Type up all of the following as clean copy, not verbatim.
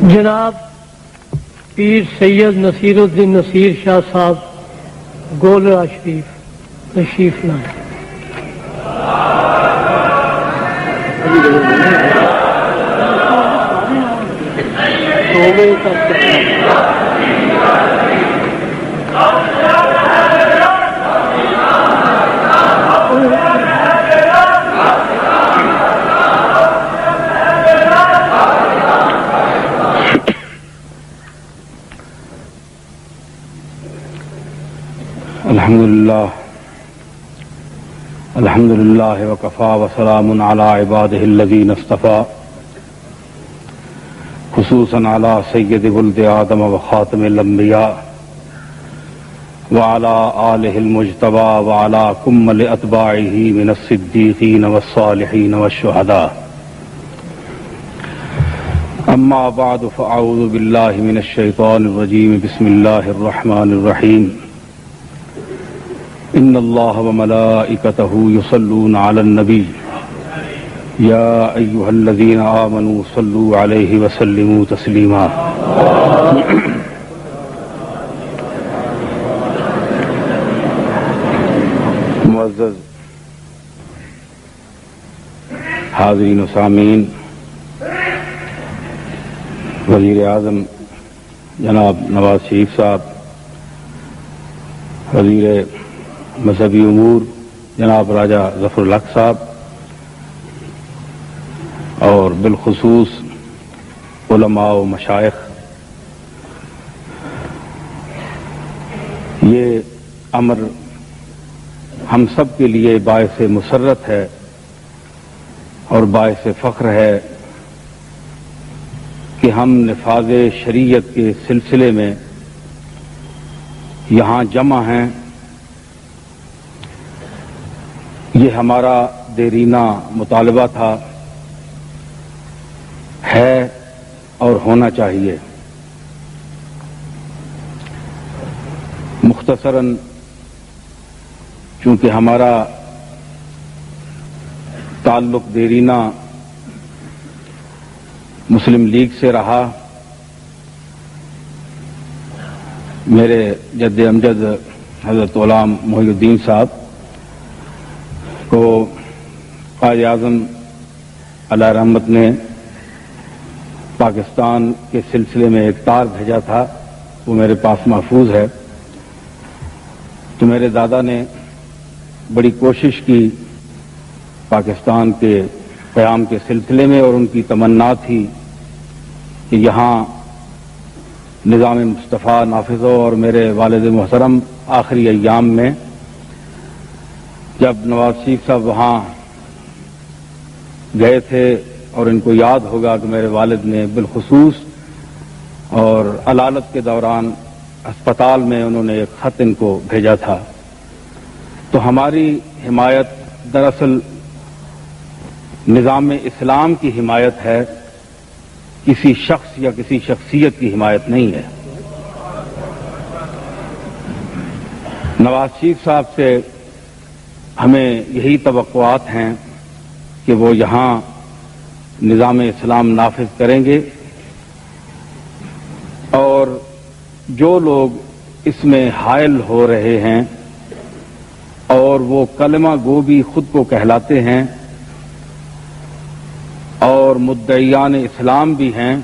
جناب پیر سید نصیر الدین نصیر شاہ صاحب گولرا شریف تشریف لائیں۔ الحمد لله وكفى وسلام على عباده الذين اصطفى خصوصا على سيد ولد آدم وخاتم الأنبياء وعلى آله المجتبى وعلى كمل أتباعه من الصديقين والصالحين والشهداء. أما بعد فأعوذ بالله من الشيطان الرجيم. بسم الله الرحمن الرحيم. إن الله وملائكته يصلون على النبي يا أيها الذين آمنوا صلوا عليه وسلموا تسليما. معزز حاضرین و سامعین، وزیر اعظم جناب نواز شریف صاحب، وزیر مذہبی امور جناب راجہ ظفر الحق صاحب، اور بالخصوص علماء و مشائخ، یہ امر ہم سب کے لیے باعث مسرت ہے اور باعث فخر ہے کہ ہم نفاذ شریعت کے سلسلے میں یہاں جمع ہیں۔ یہ ہمارا دیرینہ مطالبہ تھا، ہے اور ہونا چاہیے۔ مختصراً چونکہ ہمارا تعلق دیرینہ مسلم لیگ سے رہا، میرے جد امجد حضرت غلام محی الدین صاحب کو قائد اعظم علیہ رحمت نے پاکستان کے سلسلے میں ایک تار بھیجا تھا، وہ میرے پاس محفوظ ہے۔ تو میرے دادا نے بڑی کوشش کی پاکستان کے قیام کے سلسلے میں، اور ان کی تمنا تھی کہ یہاں نظام مصطفیٰ نافذ ہو۔ اور میرے والد محترم آخری ایام میں جب نواز شریف صاحب وہاں گئے تھے، اور ان کو یاد ہوگا کہ میرے والد نے بالخصوص اور علالت کے دوران اسپتال میں انہوں نے ایک خط ان کو بھیجا تھا۔ تو ہماری حمایت دراصل نظام اسلام کی حمایت ہے، کسی شخص یا کسی شخصیت کی حمایت نہیں ہے۔ نواز شریف صاحب سے ہمیں یہی توقعات ہیں کہ وہ یہاں نظام اسلام نافذ کریں گے، اور جو لوگ اس میں حائل ہو رہے ہیں اور وہ کلمہ گو بھی خود کو کہلاتے ہیں اور مدعیان اسلام بھی ہیں،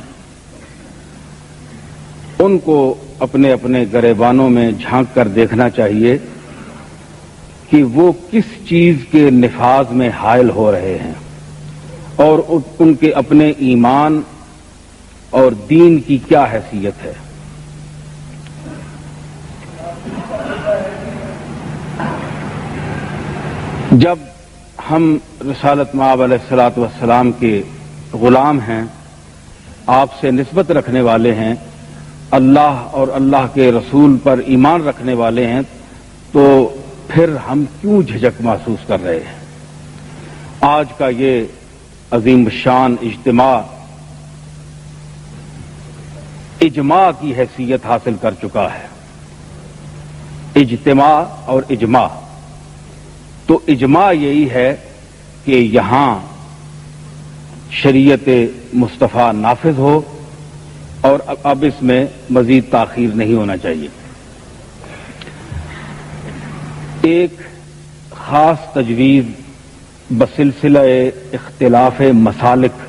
ان کو اپنے اپنے گریبانوں میں جھانک کر دیکھنا چاہیے کہ وہ کس چیز کے نفاذ میں حائل ہو رہے ہیں، اور ان کے اپنے ایمان اور دین کی کیا حیثیت ہے۔ جب ہم رسالت مآب علیہ الصلوۃ والسلام کے غلام ہیں، آپ سے نسبت رکھنے والے ہیں، اللہ اور اللہ کے رسول پر ایمان رکھنے والے ہیں، تو پھر ہم کیوں جھجک محسوس کر رہے ہیں؟ آج کا یہ عظیم الشان اجماع کی حیثیت حاصل کر چکا ہے۔ اجتماع اور اجماع، تو اجماع یہی ہے کہ یہاں شریعت مصطفیٰ نافذ ہو اور اب اس میں مزید تاخیر نہیں ہونا چاہیے۔ ایک خاص تجویز بسلسلہ اختلاف مسالک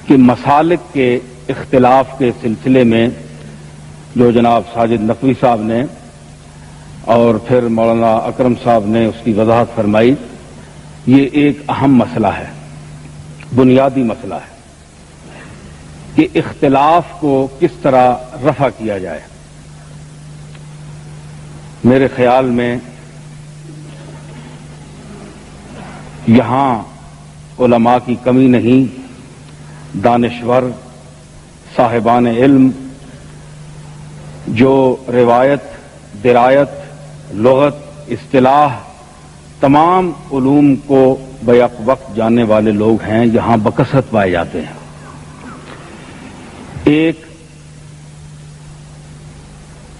کہ مسالک کے اختلاف کے سلسلے میں جو جناب ساجد نقوی صاحب نے اور پھر مولانا اکرم صاحب نے اس کی وضاحت فرمائی، یہ ایک اہم مسئلہ ہے، بنیادی مسئلہ ہے کہ اختلاف کو کس طرح رفع کیا جائے۔ میرے خیال میں یہاں علماء کی کمی نہیں، دانشور صاحبان علم جو روایت، درایت، لغت، اصطلاح، تمام علوم کو بیک وقت جاننے والے لوگ ہیں، یہاں بکثرت پائے جاتے ہیں۔ ایک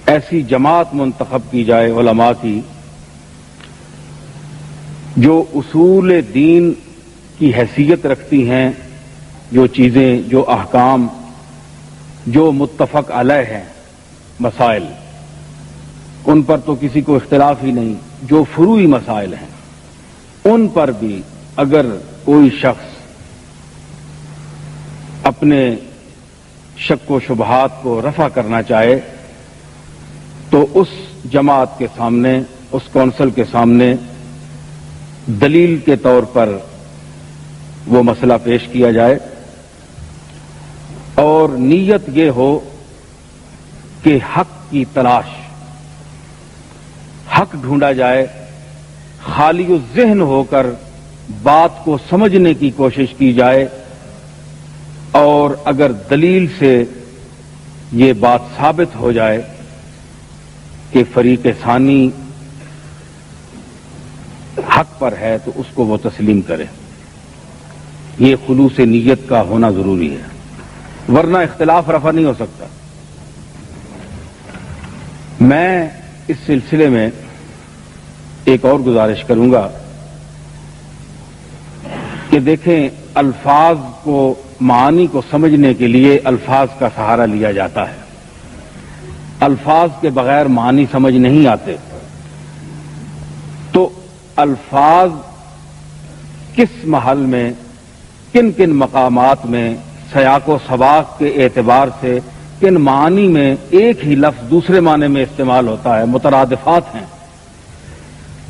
ایسی جماعت منتخب کی جائے علماء کی جو اصول دین کی حیثیت رکھتی ہیں، جو چیزیں، جو احکام، جو متفق علیہ ہیں مسائل، ان پر تو کسی کو اختلاف ہی نہیں، جو فروعی مسائل ہیں ان پر بھی اگر کوئی شخص اپنے شک و شبہات کو رفع کرنا چاہے تو اس جماعت کے سامنے، اس کونسل کے سامنے دلیل کے طور پر وہ مسئلہ پیش کیا جائے اور نیت یہ ہو کہ حق کی تلاش، حق ڈھونڈا جائے، خالی الذہن ہو کر بات کو سمجھنے کی کوشش کی جائے، اور اگر دلیل سے یہ بات ثابت ہو جائے کہ فریق ثانی حق پر ہے تو اس کو وہ تسلیم کرے۔ یہ خلوص نیت کا ہونا ضروری ہے، ورنہ اختلاف رفع نہیں ہو سکتا۔ میں اس سلسلے میں ایک اور گزارش کروں گا کہ دیکھیں، الفاظ کو، معانی کو سمجھنے کے لیے الفاظ کا سہارا لیا جاتا ہے، الفاظ کے بغیر معانی سمجھ نہیں آتے۔ تو الفاظ کس محل میں، کن کن مقامات میں، سیاق و سباق کے اعتبار سے کن معانی میں ایک ہی لفظ دوسرے معنی میں استعمال ہوتا ہے، مترادفات ہیں،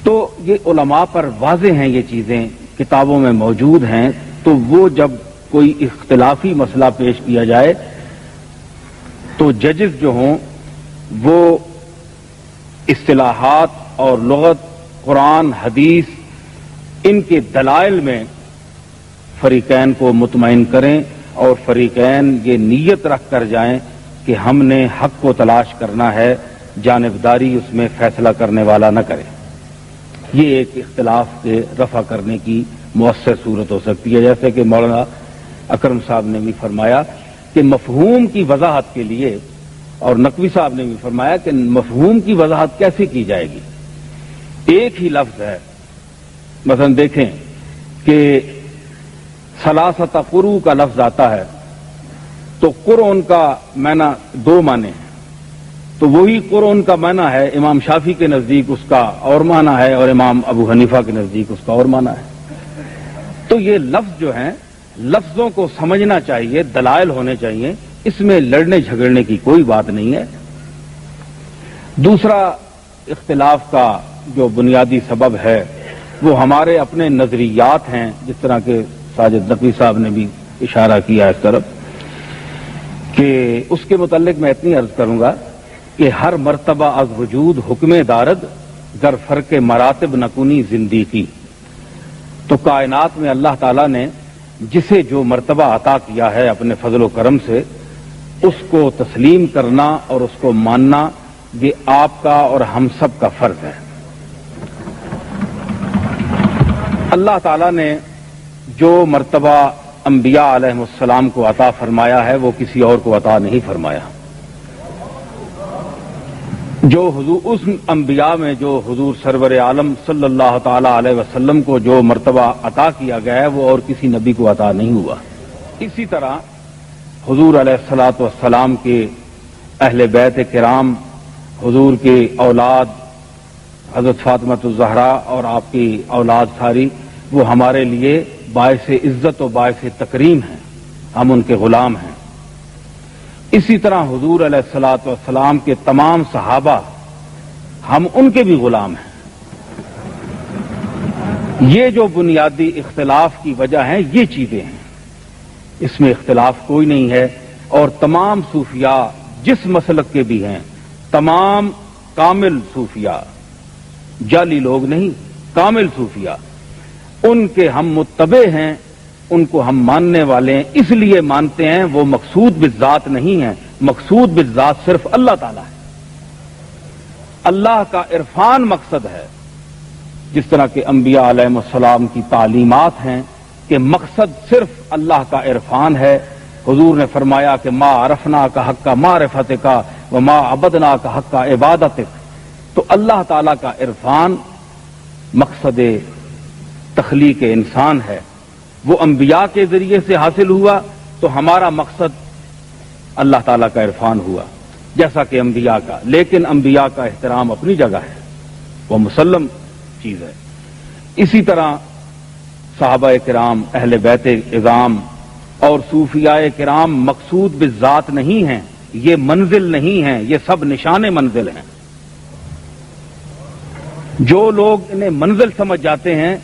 تو یہ علماء پر واضح ہیں، یہ چیزیں کتابوں میں موجود ہیں۔ تو وہ جب کوئی اختلافی مسئلہ پیش کیا جائے تو ججز جو ہوں وہ اصطلاحات اور لغت، قرآن، حدیث، ان کے دلائل میں فریقین کو مطمئن کریں اور فریقین یہ نیت رکھ کر جائیں کہ ہم نے حق کو تلاش کرنا ہے، جانبداری اس میں فیصلہ کرنے والا نہ کرے۔ یہ ایک اختلاف کے رفع کرنے کی مؤثر صورت ہو سکتی ہے، جیسے کہ مولانا اکرم صاحب نے بھی فرمایا کہ مفہوم کی وضاحت کے لیے، اور نقوی صاحب نے بھی فرمایا کہ مفہوم کی وضاحت کیسے کی جائے گی۔ ایک ہی لفظ ہے، مثلا دیکھیں کہ ثلاثۃ قروء کا لفظ آتا ہے تو قرء کا معنی دو معنی ہیں، تو وہی قرء کا معنی ہے امام شافعی کے نزدیک اس کا اور معنی ہے اور امام ابو حنیفہ کے نزدیک اس کا اور معنی ہے۔ تو یہ لفظ جو ہیں، لفظوں کو سمجھنا چاہیے، دلائل ہونے چاہیے، اس میں لڑنے جھگڑنے کی کوئی بات نہیں ہے۔ دوسرا اختلاف کا جو بنیادی سبب ہے وہ ہمارے اپنے نظریات ہیں، جس طرح کہ ساجد نقوی صاحب نے بھی اشارہ کیا اس طرف، کہ اس کے متعلق میں اتنی عرض کروں گا کہ ہر مرتبہ از وجود حکم دارد، گر فرق مراتب نکنی زندگی۔ تو کائنات میں اللہ تعالیٰ نے جسے جو مرتبہ عطا کیا ہے اپنے فضل و کرم سے، اس کو تسلیم کرنا اور اس کو ماننا، یہ آپ کا اور ہم سب کا فرض ہے۔ اللہ تعالیٰ نے جو مرتبہ انبیاء علیہ السلام کو عطا فرمایا ہے وہ کسی اور کو عطا نہیں فرمایا۔ جو حضور اس انبیاء میں جو حضور سرور عالم صلی اللہ تعالی علیہ وسلم کو جو مرتبہ عطا کیا گیا ہے وہ اور کسی نبی کو عطا نہیں ہوا. اسی طرح حضور علیہ الصلوۃ والسلام کے اہل بیت کرام، حضور کی اولاد حضرت فاطمہ الزہرا اور آپ کی اولاد ساری، وہ ہمارے لیے باعث عزت و باعث تکریم ہیں، ہم ان کے غلام ہیں. اسی طرح حضور علیہ الصلوۃ والسلام کے تمام صحابہ، ہم ان کے بھی غلام ہیں. یہ جو بنیادی اختلاف کی وجہ ہیں یہ چیزیں ہیں، اس میں اختلاف کوئی نہیں ہے. اور تمام صوفیاء جس مسلک کے بھی ہیں، تمام کامل صوفیاء، جعلی لوگ نہیں، کامل صوفیاء، ان کے ہم متبع ہیں، ان کو ہم ماننے والے ہیں. اس لیے مانتے ہیں وہ مقصود بالذات نہیں ہے، مقصود بالذات صرف اللہ تعالیٰ ہے. اللہ کا عرفان مقصد ہے، جس طرح کہ انبیاء علیہ السلام کی تعلیمات ہیں کہ مقصد صرف اللہ کا عرفان ہے. حضور نے فرمایا کہ ما عرفنا کا حق کا معرفت کا وما عبدنا کا حق کا عبادت. تو اللہ تعالیٰ کا عرفان مقصد تخلیق انسان ہے، وہ انبیاء کے ذریعے سے حاصل ہوا، تو ہمارا مقصد اللہ تعالیٰ کا عرفان ہوا جیسا کہ انبیاء کا. لیکن انبیاء کا احترام اپنی جگہ ہے، وہ مسلم چیز ہے. اسی طرح صحابہ کرام، اہل بیت اعظام اور صوفیاء کرام مقصود بالذات نہیں ہیں، یہ منزل نہیں ہیں، یہ سب نشان منزل ہیں. جو لوگ انہیں منزل سمجھ جاتے ہیں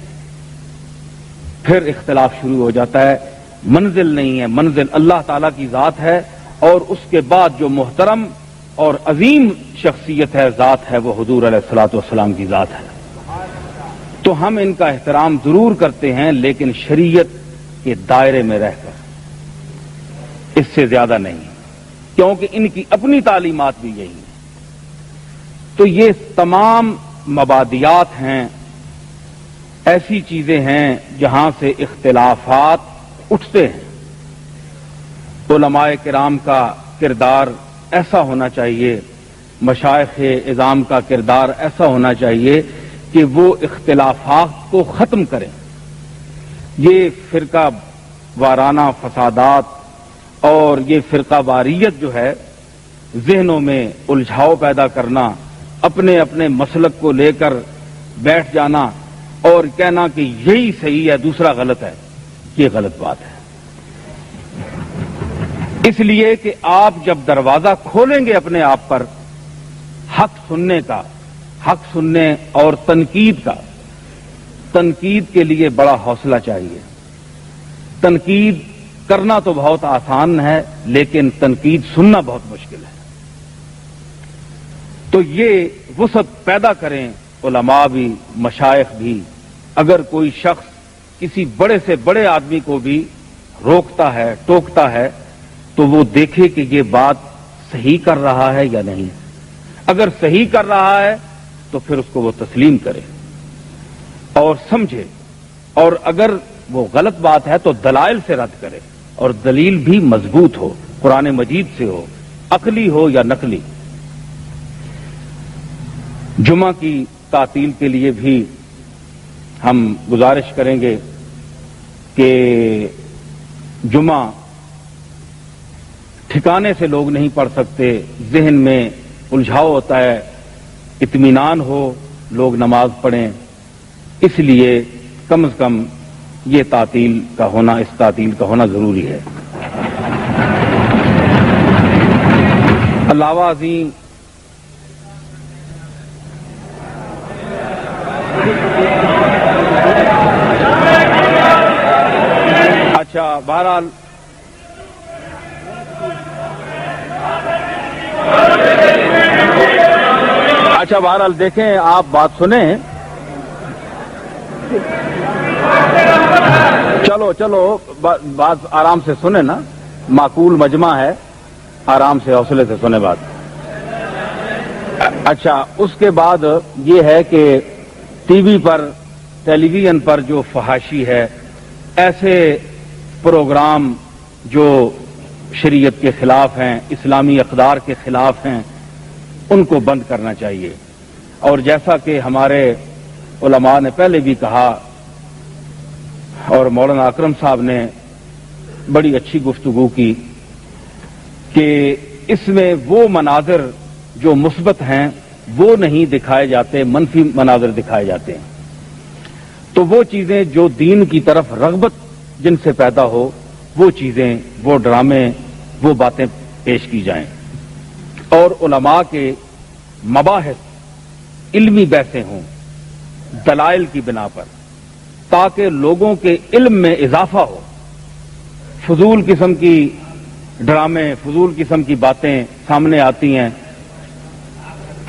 پھر اختلاف شروع ہو جاتا ہے. منزل نہیں ہے، منزل اللہ تعالیٰ کی ذات ہے، اور اس کے بعد جو محترم اور عظیم شخصیت ہے، ذات ہے، وہ حضور علیہ الصلوۃ والسلام کی ذات ہے. تو ہم ان کا احترام ضرور کرتے ہیں، لیکن شریعت کے دائرے میں رہ کر، اس سے زیادہ نہیں، کیونکہ ان کی اپنی تعلیمات بھی یہی ہیں. تو یہ تمام مبادیات ہیں، ایسی چیزیں ہیں جہاں سے اختلافات اٹھتے ہیں. علماء کرام کا کردار ایسا ہونا چاہیے، مشائخ اعظام کا کردار ایسا ہونا چاہیے کہ وہ اختلافات کو ختم کریں. یہ فرقہ وارانہ فسادات اور یہ فرقہ واریت جو ہے، ذہنوں میں الجھاؤ پیدا کرنا، اپنے اپنے مسلک کو لے کر بیٹھ جانا اور کہنا کہ یہی صحیح ہے دوسرا غلط ہے، یہ غلط بات ہے. اس لیے کہ آپ جب دروازہ کھولیں گے اپنے آپ پر حق سننے کا، حق سننے اور تنقید کا، تنقید کے لیے بڑا حوصلہ چاہیے. تنقید کرنا تو بہت آسان ہے، لیکن تنقید سننا بہت مشکل ہے. تو یہ وسعت پیدا کریں علماء بھی، مشائخ بھی. اگر کوئی شخص کسی بڑے سے بڑے آدمی کو بھی روکتا ہے، ٹوکتا ہے، تو وہ دیکھے کہ یہ بات صحیح کر رہا ہے یا نہیں. اگر صحیح کر رہا ہے تو پھر اس کو وہ تسلیم کرے اور سمجھے، اور اگر وہ غلط بات ہے تو دلائل سے رد کرے، اور دلیل بھی مضبوط ہو، قرآن مجید سے ہو، عقلی ہو یا نقلی. جمعہ کی تعطیل کے لیے بھی ہم گزارش کریں گے کہ جمعہ ٹھکانے سے لوگ نہیں پڑھ سکتے، ذہن میں الجھاؤ ہوتا ہے، اطمینان ہو، لوگ نماز پڑھیں. اس لیے کم از کم یہ تعطیل کا ہونا، اس تعطیل کا ہونا ضروری ہے. علاوہ عظیم اچھا بہرحال دیکھیں، آپ بات سنیں. چلو بات آرام سے سنیں نا، معقول مجمع ہے، آرام سے حوصلے سے سنیں بات. اچھا، اس کے بعد یہ ہے کہ ٹی وی پر، ٹیلی ویژن پر جو فحاشی ہے، ایسے پروگرام جو شریعت کے خلاف ہیں، اسلامی اقدار کے خلاف ہیں، ان کو بند کرنا چاہیے. اور جیسا کہ ہمارے علماء نے پہلے بھی کہا اور مولانا اکرم صاحب نے بڑی اچھی گفتگو کی کہ اس میں وہ مناظر جو مثبت ہیں وہ نہیں دکھائے جاتے، منفی مناظر دکھائے جاتے ہیں. تو وہ چیزیں جو دین کی طرف رغبت جن سے پیدا ہو، وہ چیزیں، وہ ڈرامے، وہ باتیں پیش کی جائیں. اور علماء کے مباحث علمی بحثیں ہوں دلائل کی بنا پر، تاکہ لوگوں کے علم میں اضافہ ہو. فضول قسم کی ڈرامے، فضول قسم کی باتیں سامنے آتی ہیں.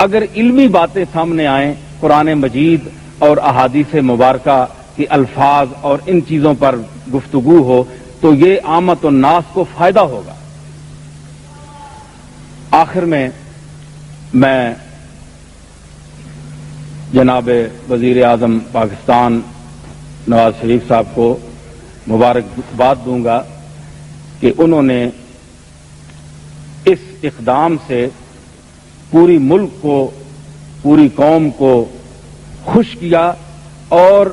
اگر علمی باتیں سامنے آئیں، قرآن مجید اور احادیث مبارکہ کے الفاظ اور ان چیزوں پر گفتگو ہو تو یہ عامت الناس کو فائدہ ہوگا. آخر میں جناب وزیر اعظم پاکستان نواز شریف صاحب کو مبارکباد دوں گا کہ انہوں نے اس اقدام سے پوری ملک کو، پوری قوم کو خوش کیا، اور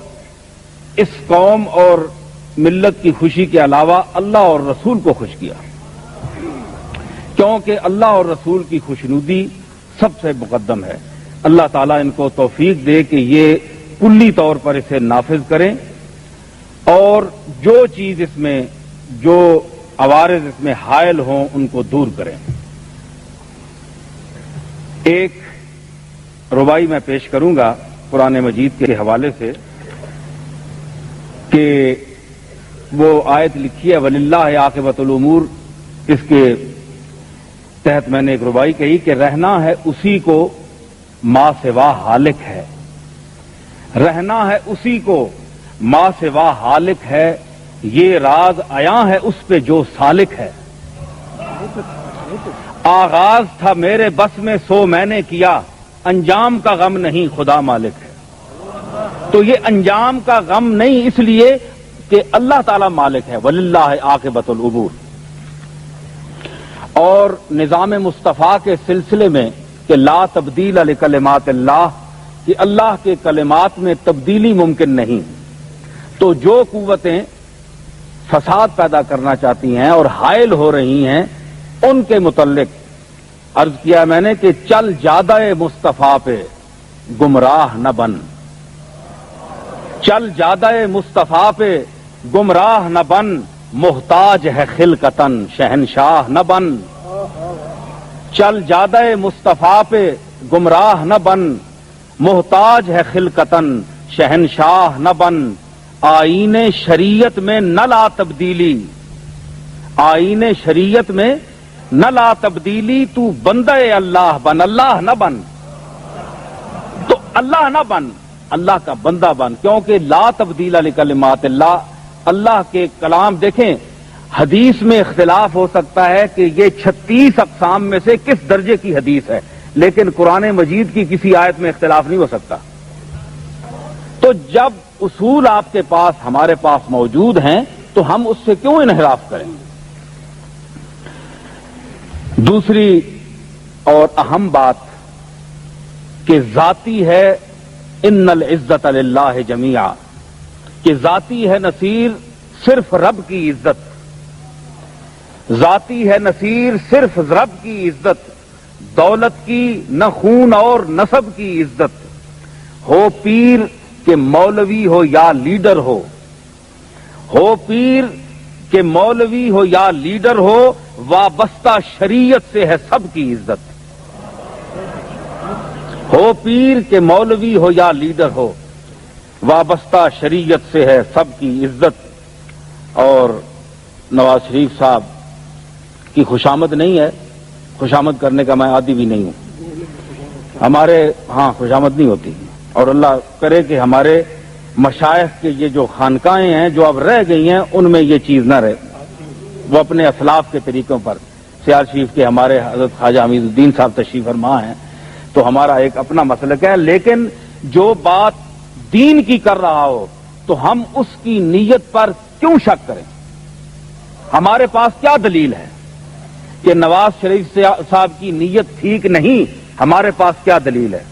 اس قوم اور ملت کی خوشی کے علاوہ اللہ اور رسول کو خوش کیا، کیونکہ اللہ اور رسول کی خوشنودی سب سے مقدم ہے. اللہ تعالیٰ ان کو توفیق دے کہ یہ کلی طور پر اسے نافذ کریں اور جو چیز اس میں، جو عوارض اس میں حائل ہوں ان کو دور کریں. ایک ربائی میں پیش کروں گا قرآن مجید کے حوالے سے کہ وہ آیت لکھی ہے وَلِلَّهِ عَاقِبَةُ الْأُمُورِ، اس کے تحت میں نے ایک ربائی کہی کہ رہنا ہے اسی کو ما سوا ہالک ہے، رہنا ہے اسی کو ما سوا ہالک ہے، یہ راز عیاں ہے اس پہ جو سالک ہے. آغاز تھا میرے بس میں سو میں نے کیا، انجام کا غم نہیں خدا مالک ہے. تو یہ انجام کا غم نہیں اس لیے کہ اللہ تعالی مالک ہے. وَلِلَّهِ عَاقِبَةُ الْأُمُورِ. اور نظام مصطفیٰ کے سلسلے میں کہ لا تبدیل لکلمات اللہ، کہ اللہ کے کلمات میں تبدیلی ممکن نہیں. تو جو قوتیں فساد پیدا کرنا چاہتی ہیں اور حائل ہو رہی ہیں ان کے متعلق عرض کیا میں نے کہ چل جادہ مصطفیٰ پہ گمراہ نہ بن، چل جادہ مصطفیٰ پہ گمراہ نہ بن، محتاج ہے خلقتن شہنشاہ نہ بن. چل جادہ مصطفیٰ پہ گمراہ نہ بن، محتاج ہے خلقتن شہنشاہ نہ بن. آئین شریعت میں نہ لا تبدیلی، آئین شریعت میں نہ لا تبدیلی، تو بندہ اللہ بن، اللہ نہ بن. تو اللہ نہ بن، اللہ کا بندہ بن، کیونکہ لا تبدیل لکلمات اللہ، اللہ کے کلام. دیکھیں حدیث میں اختلاف ہو سکتا ہے کہ یہ 36 اقسام میں سے کس درجے کی حدیث ہے، لیکن قرآن مجید کی کسی آیت میں اختلاف نہیں ہو سکتا. تو جب اصول آپ کے پاس، ہمارے پاس موجود ہیں تو ہم اس سے کیوں انحراف کریں. دوسری اور اہم بات کہ ذاتی ہے ان العزت للہ جمیعا، کہ ذاتی ہے نصیر صرف رب کی عزت، ذاتی ہے نصیر صرف رب کی عزت، دولت کی نہ خون اور نسب کی عزت. ہو پیر کہ مولوی ہو یا لیڈر ہو، ہو پیر کہ مولوی ہو یا لیڈر ہو، وابستہ شریعت سے ہے سب کی عزت. ہو پیر کہ مولوی ہو یا لیڈر ہو، وابستہ شریعت سے ہے سب کی عزت. اور نواز شریف صاحب کی خوشامد نہیں ہے، خوشامد کرنے کا میں عادی بھی نہیں ہوں، ہمارے ہاں خوشامد نہیں ہوتی. اور اللہ کرے کہ ہمارے مشائخ کے یہ جو خانقاہیں ہیں جو اب رہ گئی ہیں ان میں یہ چیز نہ رہے، وہ اپنے اسلاف کے طریقوں پر. سیال شریف کے ہمارے حضرت خواجہ حمید الدین صاحب تشریف فرما ہیں تو ہمارا ایک اپنا مسلک ہے، لیکن جو بات دین کی کر رہا ہو تو ہم اس کی نیت پر کیوں شک کریں. ہمارے پاس کیا دلیل ہے کہ نواز شریف صاحب کی نیت ٹھیک نہیں ہمارے پاس کیا دلیل ہے؟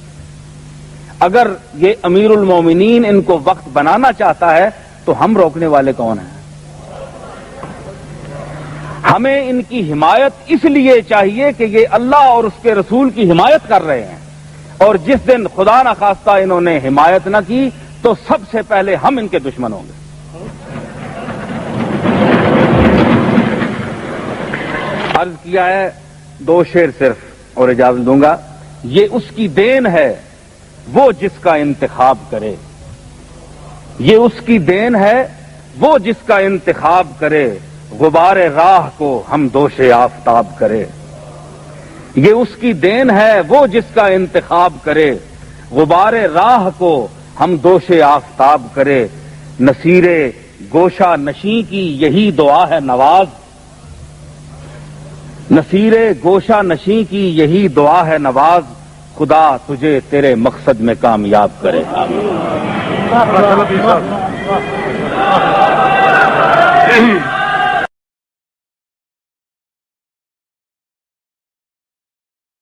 اگر یہ امیر المومنین ان کو وقت بنانا چاہتا ہے تو ہم روکنے والے کون ہیں؟ ہمیں ان کی حمایت اس لیے چاہیے کہ یہ اللہ اور اس کے رسول کی حمایت کر رہے ہیں، اور جس دن خدا نخواستہ انہوں نے حمایت نہ کی تو سب سے پہلے ہم ان کے دشمن ہوں گے۔ عرض کیا ہے، 2 شعر صرف اور اجازت دوں گا۔ یہ اس کی دین ہے وہ جس کا انتخاب کرے، یہ اس کی دین ہے وہ جس کا انتخاب کرے، غبار راہ کو ہم دوش آفتاب کرے۔ یہ اس کی دین ہے وہ جس کا انتخاب کرے، غبار راہ کو ہم دوش آفتاب کرے۔ نصیر گوشہ نشیں کی یہی دعا ہے نواز، نصیر گوشہ نشیں کی یہی دعا ہے نواز، خدا تجھے تیرے مقصد میں کامیاب کرے۔